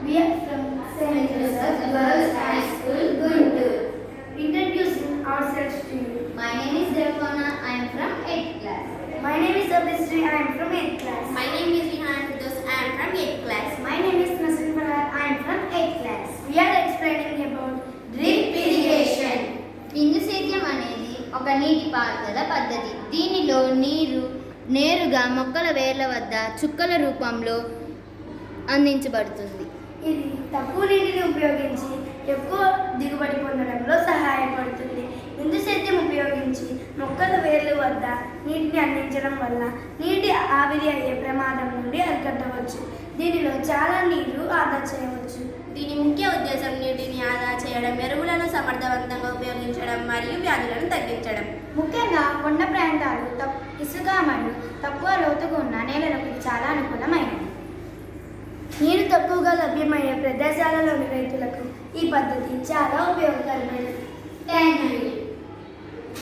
We are from St. Joseph Girls High School, Guntur. Introducing ourselves to you. My name is Devana. I am from 8th class. My name is Abhisri. I am from 8th class. My name is Rihan Firdaus. I am from 8th class. My name is Nasrin Farhad. I am from 8th class. We are explaining about drip irrigation. బిందు సేద్యం అనేది ఒక నీటిపారుదల పద్ధతి. దీనిలో నీరు నేరుగా మొక్కల వేర్ల వద్ద చుక్కల రూపంలో అందించబడుతుంది. ఇది తక్కువ నీటిని ఉపయోగించి ఎక్కువ దిగుబడి పొందడంలో సహాయపడుతుంది. బిందు సేద్యం ఉపయోగించి మొక్కల వేర్ల వద్ద నీటిని అందించడం వల్ల నీటి ఆవిరి అయ్యే ప్రమాదం నుండి అరికట్టవచ్చు. దీనిలో చాలా నీరు ఆదా చేయవచ్చు. దీని ముఖ్య ఉద్దేశం నీటిని ఆదా చేయడం, ఎరువులను సమర్థవంతంగా ఉపయోగించడం మరియు వ్యాధులను తగ్గించడం. ముఖ్యంగా కొండ ప్రాంతాలు ఇసుక మరియు తక్కువ లోతుగా ఉన్న నేలలకు ఇది చాలా అనుకూలమైనది. నీరు తక్కువగా లభ్యమయ్యే ప్రదేశాలలోని రైతులకు ఈ పద్ధతి చాలా ఉపయోగకరమైనది.